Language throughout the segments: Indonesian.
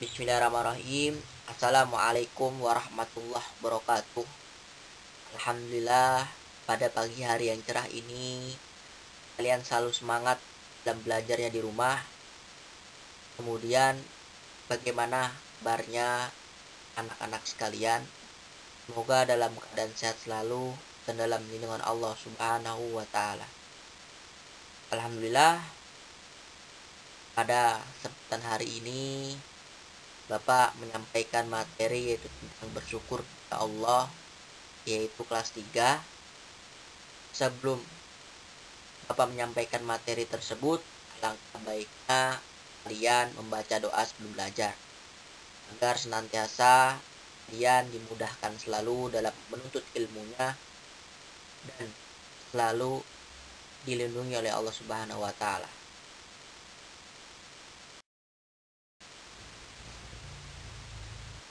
Bismillahirrahmanirrahim. Assalamualaikum warahmatullahi wabarakatuh. Alhamdulillah, pada pagi hari yang cerah ini kalian selalu semangat dalam belajarnya di rumah. Kemudian bagaimana kabarnya anak-anak sekalian? Semoga dalam keadaan sehat selalu dan dalam lindungan Allah Subhanahu wa taala. Alhamdulillah, pada kesempatan hari ini Bapak menyampaikan materi yaitu tentang bersyukur kepada Allah, yaitu kelas 3. Sebelum Bapak menyampaikan materi tersebut, alangkah baiknya kalian membaca doa sebelum belajar agar senantiasa kalian dimudahkan selalu dalam menuntut ilmunya dan selalu dilindungi oleh Allah Subhanahu wa taala.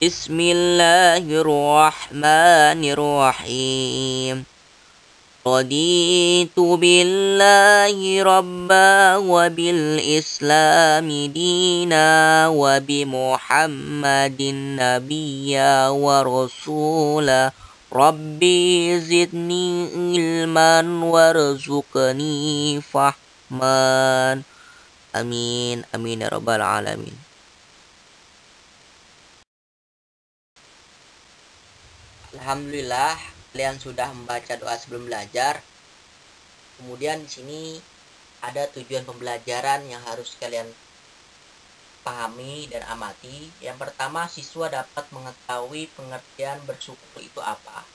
Bismillahirrahmanirrahim. Raditu billahi rabba wa bil islami dina wa bi muhammadin nabiyya wa rasula. Rabbi zidni ilman warzuqni fahman. Amin amin ya rabbal alamin. Alhamdulillah, kalian sudah membaca doa sebelum belajar. Kemudian di sini ada tujuan pembelajaran yang harus kalian pahami dan amati. Yang pertama, siswa dapat mengetahui pengertian bersyukur itu apa.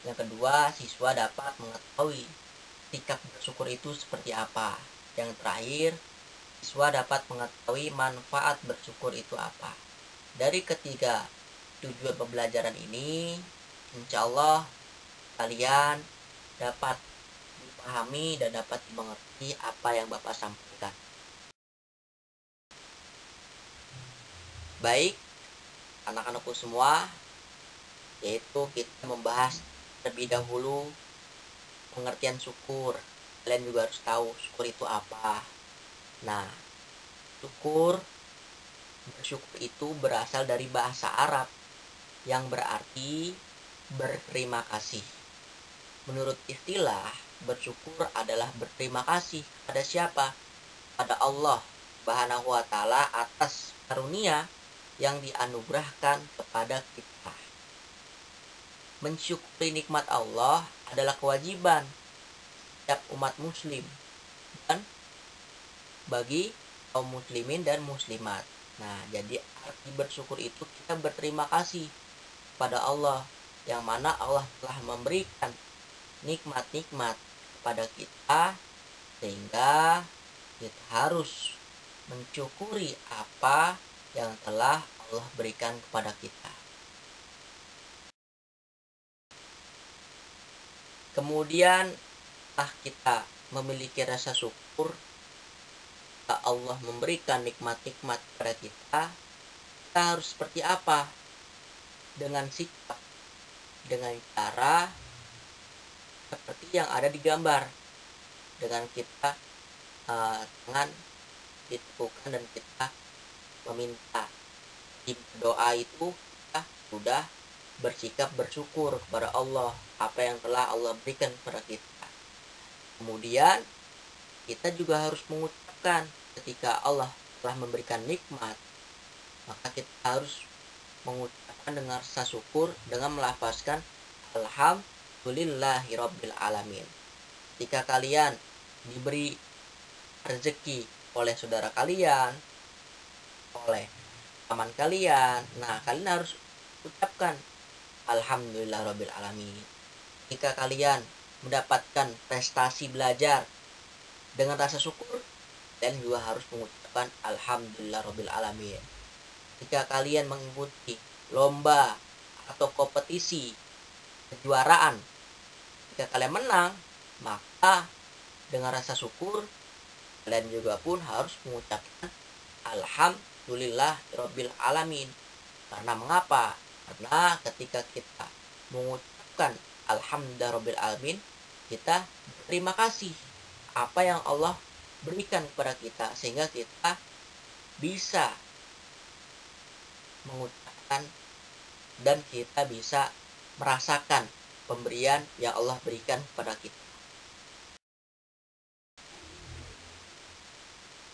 Yang kedua, siswa dapat mengetahui sikap bersyukur itu seperti apa. Yang terakhir, siswa dapat mengetahui manfaat bersyukur itu apa. Dari ketiga tujuan pembelajaran ini, insya Allah kalian dapat dipahami dan dapat dimengerti apa yang Bapak sampaikan. Baik, anak-anakku semua, yaitu kita membahas terlebih dahulu pengertian syukur. Kalian juga harus tahu syukur itu apa. Nah, bersyukur itu berasal dari bahasa Arab yang berarti berterima kasih. Menurut istilah, bersyukur adalah berterima kasih pada siapa? Pada Allah Subhanahu wa taala atas karunia yang dianugerahkan kepada kita. Mensyukuri nikmat Allah adalah kewajiban setiap umat muslim dan bagi kaum muslimin dan muslimat. Nah, jadi arti bersyukur itu kita berterima kasih pada Allah, yang mana Allah telah memberikan nikmat-nikmat kepada kita, sehingga kita harus mensyukuri apa yang telah Allah berikan kepada kita. Kemudian setelah kita memiliki rasa syukur, Allah memberikan nikmat-nikmat kepada kita harus seperti apa? Dengan sikap, dengan cara seperti yang ada di gambar, dengan kita tangan diteguhkan dan kita meminta. Di doa itu kita sudah bersikap bersyukur kepada Allah apa yang telah Allah berikan kepada kita. Kemudian kita juga harus mengucapkan ketika Allah telah memberikan nikmat, maka kita harus mengucapkan dengan rasa syukur dengan melafazkan alhamdulillahirabbil alamin. Ketika kalian diberi rezeki oleh saudara kalian, oleh teman kalian, nah kalian harus ucapkan alhamdulillahirabbil alamin. Ketika kalian mendapatkan prestasi belajar dengan rasa syukur, kalian juga harus mengucapkan alhamdulillahirabbil alamin. Jika kalian mengikuti lomba atau kompetisi kejuaraan, jika kalian menang, maka dengan rasa syukur kalian juga pun harus mengucapkan alhamdulillahirabbil alamin. Karena mengapa? Karena ketika kita mengucapkan alhamdulillahirabbil alamin, kita berterima kasih apa yang Allah berikan kepada kita, sehingga kita bisa mengucapkan dan kita bisa merasakan pemberian yang Allah berikan kepada kita.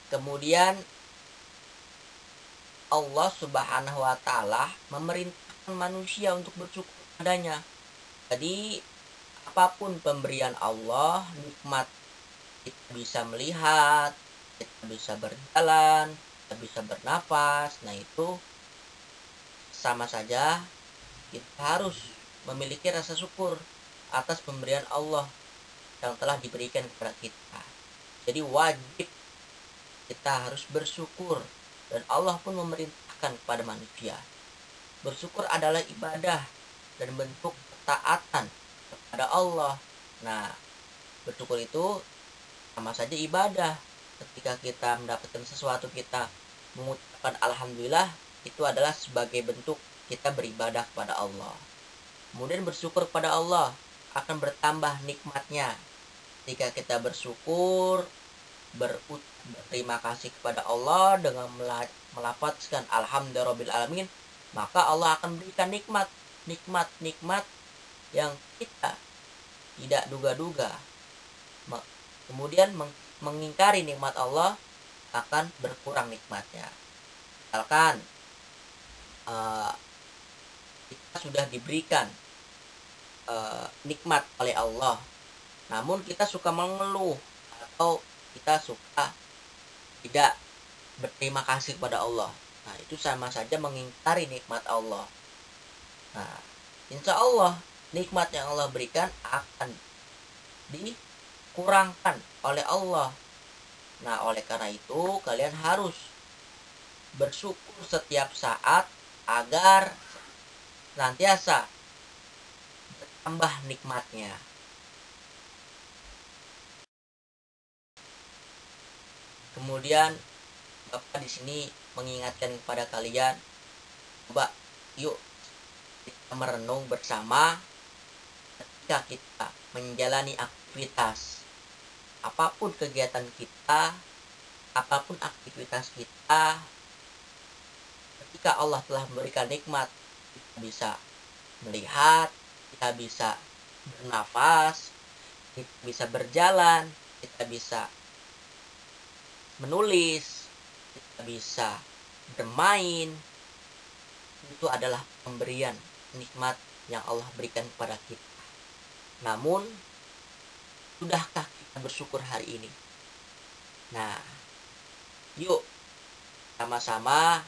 Kemudian Allah Subhanahu wa taala memerintahkan manusia untuk bersyukur padanya. Jadi apapun pemberian Allah, nikmat, kita bisa melihat, kita bisa berjalan, kita bisa bernafas. Nah, itu sama saja kita harus memiliki rasa syukur atas pemberian Allah yang telah diberikan kepada kita. Jadi wajib kita harus bersyukur, dan Allah pun memerintahkan kepada manusia. Bersyukur adalah ibadah dan bentuk ketaatan kepada Allah. Nah, bersyukur itu sama saja ibadah. Ketika kita mendapatkan sesuatu, kita mengucapkan alhamdulillah, itu adalah sebagai bentuk kita beribadah kepada Allah. Kemudian bersyukur kepada Allah akan bertambah nikmatnya. Ketika kita bersyukur, berterima kasih kepada Allah dengan melafazkan alhamdulillahirabbil, maka Allah akan berikan nikmat yang kita tidak duga-duga. Kemudian mengingkari nikmat Allah akan berkurang nikmatnya. Misalkan kita sudah diberikan nikmat oleh Allah, namun kita suka mengeluh atau kita suka tidak berterima kasih kepada Allah. Nah, itu sama saja mengingkari nikmat Allah. Nah, insya Allah nikmat yang Allah berikan akan dikurangkan oleh Allah. Nah, oleh karena itu kalian harus bersyukur setiap saat agar senantiasa bertambah nikmatnya. Kemudian Bapak di sini mengingatkan kepada kalian, coba yuk kita merenung bersama ketika kita menjalani aktivitas. Apapun kegiatan kita, apapun aktivitas kita, ketika Allah telah memberikan nikmat, kita bisa melihat, kita bisa bernafas, kita bisa berjalan, kita bisa menulis, kita bisa bermain. Itu adalah pemberian nikmat yang Allah berikan kepada kita. Namun, sudahkah kita bersyukur hari ini? Nah, yuk sama-sama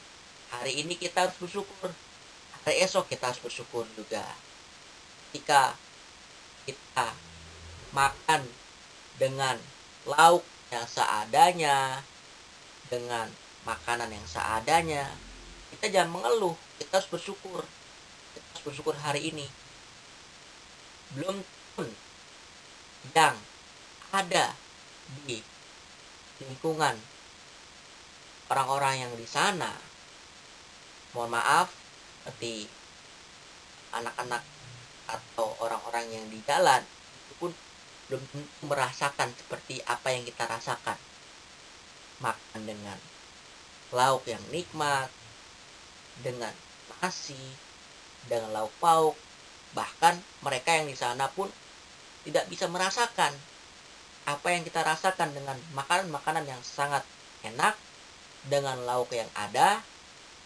hari ini kita harus bersyukur. Hari esok kita harus bersyukur juga. Ketika kita makan dengan lauk yang seadanya, dengan makanan yang seadanya, kita jangan mengeluh, kita harus bersyukur. Kita harus bersyukur hari ini. Belum pun yang ada di lingkungan orang-orang yang di sana, mohon maaf, seperti anak-anak atau orang-orang yang di jalan, itu pun belum tentu merasakan seperti apa yang kita rasakan. Makan dengan lauk yang nikmat, dengan nasi, dengan lauk pauk. Bahkan mereka yang di sana pun tidak bisa merasakan apa yang kita rasakan dengan makanan-makanan yang sangat enak, dengan lauk yang ada,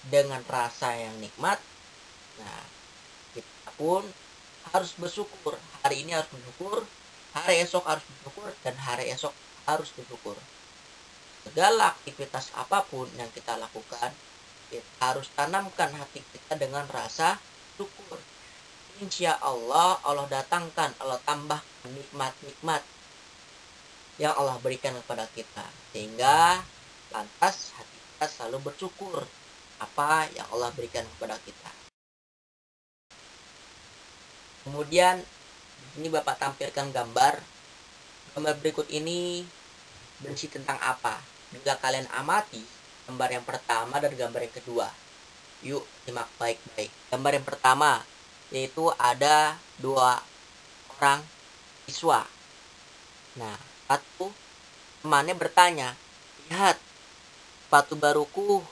dengan rasa yang nikmat. Nah, kita pun harus bersyukur. Hari ini harus bersyukur, hari esok harus bersyukur, dan hari esok harus bersyukur. Segala aktivitas apapun yang kita lakukan, kita harus tanamkan hati kita dengan rasa syukur. Insya Allah, Allah datangkan, Allah tambahkan nikmat-nikmat yang Allah berikan kepada kita, sehingga lantas hati kita selalu bersyukur apa yang Allah berikan kepada kita. Kemudian ini Bapak tampilkan gambar berikut ini berisi tentang apa. Bila kalian amati gambar yang pertama dan gambar yang kedua, yuk simak baik-baik. Gambar yang pertama yaitu ada dua orang siswa. Nah, satu temannya bertanya, lihat sepatu baruku,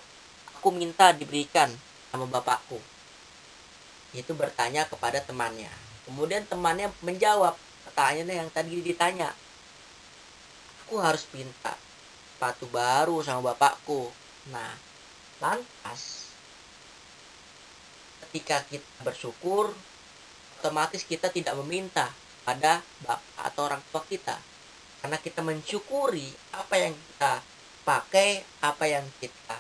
aku minta diberikan. sama bapakku. Itu bertanya kepada temannya. Kemudian temannya menjawab pertanyaannya yang tadi ditanya. Aku harus minta sepatu baru sama bapakku. Nah, lantas ketika kita bersyukur, otomatis kita tidak meminta pada bapak atau orang tua kita. Karena kita mensyukuri apa yang kita pakai, apa yang kita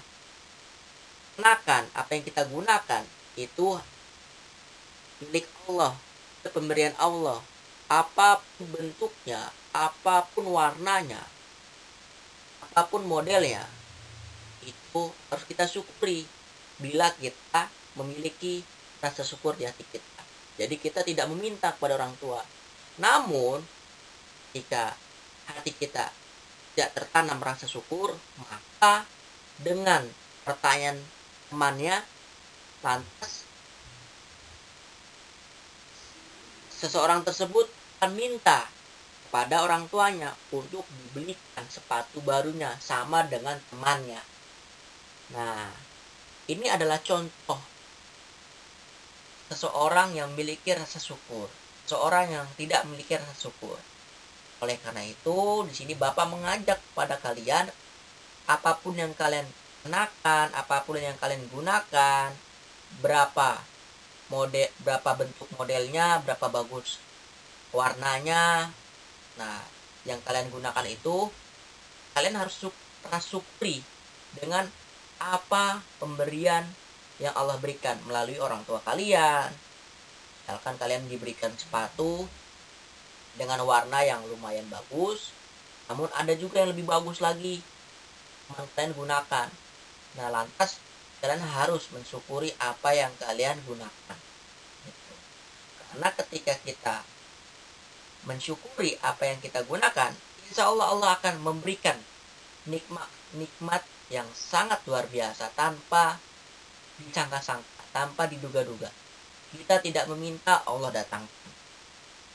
gunakan, apa yang kita gunakan itu milik Allah, itu pemberian Allah. Apapun bentuknya, apapun warnanya, apapun modelnya, itu harus kita syukuri bila kita memiliki rasa syukur di hati kita. Jadi kita tidak meminta kepada orang tua. Namun, jika hati kita tidak tertanam rasa syukur, maka dengan pertanyaan temannya, lantas seseorang tersebut akan minta kepada orang tuanya untuk dibelikan sepatu barunya sama dengan temannya. Nah, ini adalah contoh seseorang yang memiliki rasa syukur, seorang yang tidak memiliki rasa syukur. Oleh karena itu, di sini Bapak mengajak kepada kalian, apapun yang kalian kenakan, apapun yang kalian gunakan, berapa bentuk modelnya, berapa bagus warnanya. Nah, yang kalian gunakan itu kalian harus syukuri dengan apa pemberian yang Allah berikan melalui orang tua kalian. Misalkan kalian diberikan sepatu dengan warna yang lumayan bagus, namun ada juga yang lebih bagus lagi yang kalian gunakan. Nah, lantas kalian harus mensyukuri apa yang kalian gunakan. Gitu. Karena ketika kita mensyukuri apa yang kita gunakan, insya Allah Allah akan memberikan nikmat yang sangat luar biasa tanpa disangka-sangka, tanpa diduga-duga. Kita tidak meminta, Allah datangkan.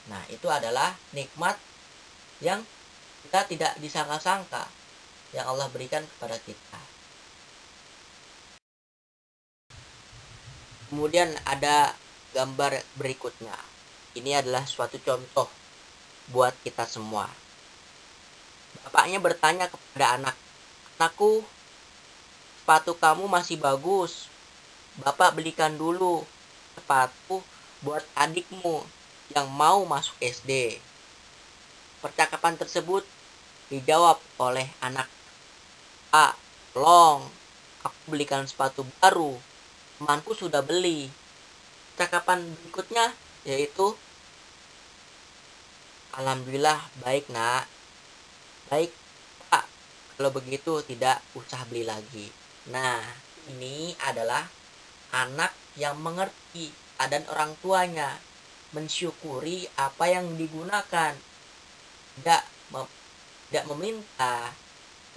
Nah, itu adalah nikmat yang kita tidak disangka-sangka yang Allah berikan kepada kita. Kemudian ada gambar berikutnya. Ini adalah suatu contoh buat kita semua. Bapaknya bertanya kepada anakku, sepatu kamu masih bagus. Bapak belikan dulu sepatu buat adikmu yang mau masuk SD. Percakapan tersebut dijawab oleh anak. Tolong, aku belikan sepatu baru. Temanku sudah beli. Percakapan berikutnya yaitu, Alhamdulillah baik nak. Baik Pak, kalau begitu tidak usah beli lagi. Nah, ini adalah anak yang mengerti keadaan orang tuanya, mensyukuri apa yang digunakan, tidak meminta.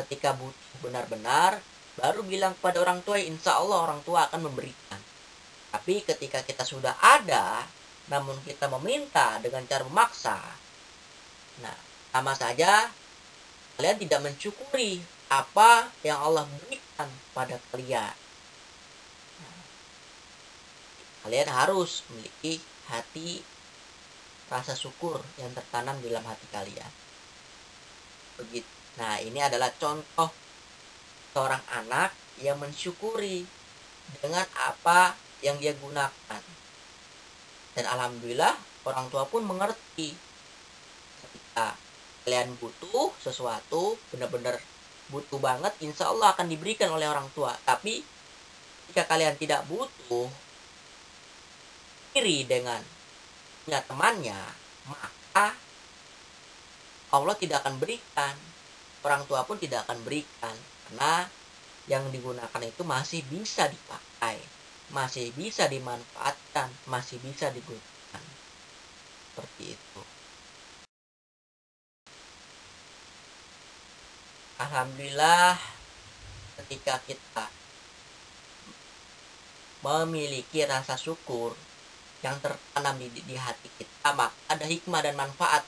Ketika butuh benar-benar baru bilang kepada orang tua, insya Allah orang tua akan memberikan. Tapi ketika kita sudah ada namun kita meminta dengan cara memaksa, nah sama saja kalian tidak mensyukuri apa yang Allah berikan pada kalian. Kalian harus memiliki hati rasa syukur yang tertanam di dalam hati kalian. Begitu. Nah, ini adalah contoh seorang anak yang mensyukuri dengan apa yang dia gunakan. Dan alhamdulillah orang tua pun mengerti. Ketika kalian butuh sesuatu, benar-benar butuh banget, insya Allah akan diberikan oleh orang tua. Tapi jika kalian tidak butuh, iri dengan punya temannya, maka Allah tidak akan berikan, orang tua pun tidak akan berikan, karena yang digunakan itu masih bisa dipakai, masih bisa dimanfaatkan, masih bisa digunakan. Seperti itu. Alhamdulillah, ketika kita memiliki rasa syukur yang tertanam di hati kita, maka ada hikmah dan manfaat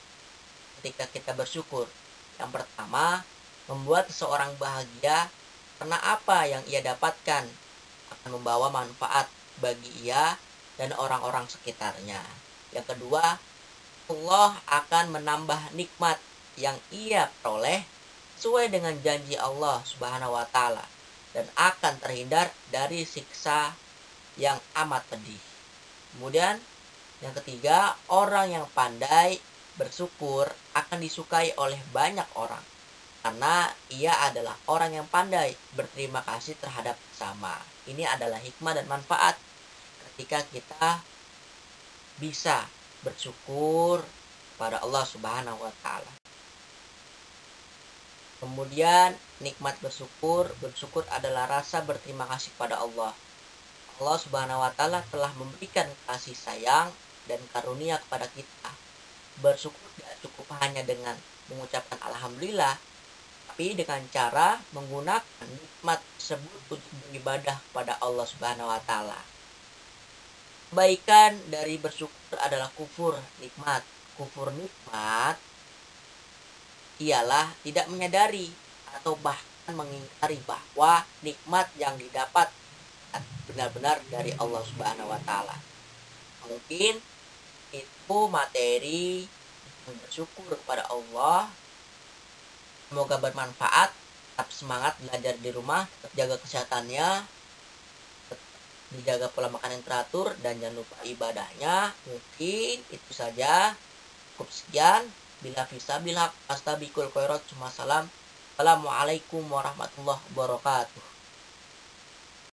ketika kita bersyukur. Yang pertama, membuat seseorang bahagia karena apa yang ia dapatkan, akan membawa manfaat bagi ia dan orang-orang sekitarnya. Yang kedua, Allah akan menambah nikmat yang ia peroleh sesuai dengan janji Allah Subhanahu wa taala dan akan terhindar dari siksa yang amat pedih. Kemudian yang ketiga, orang yang pandai bersyukur akan disukai oleh banyak orang karena ia adalah orang yang pandai berterima kasih terhadap sesama. Ini adalah hikmah dan manfaat ketika kita bisa bersyukur kepada Allah Subhanahu wa taala. Kemudian nikmat bersyukur adalah rasa berterima kasih pada Allah. Allah Subhanahu wa taala telah memberikan kasih sayang dan karunia kepada kita. Bersyukur tidak cukup hanya dengan mengucapkan alhamdulillah, tapi dengan cara menggunakan nikmat tersebut untuk beribadah kepada Allah Subhanahu wa taala. Kebaikan dari bersyukur adalah kufur nikmat. Kufur nikmat ialah tidak menyadari atau bahkan mengingkari bahwa nikmat yang didapat benar-benar dari Allah Subhanahu wa taala. Mungkin itu materi bersyukur kepada Allah. Semoga bermanfaat. Tetap semangat belajar di rumah, tetap jaga kesehatannya, tetap dijaga pola makan yang teratur, dan jangan lupa ibadahnya. Mungkin itu saja. Cukup sekian. Bila fisabilillah, astabikul khairat. Assalamualaikum warahmatullahi wabarakatuh.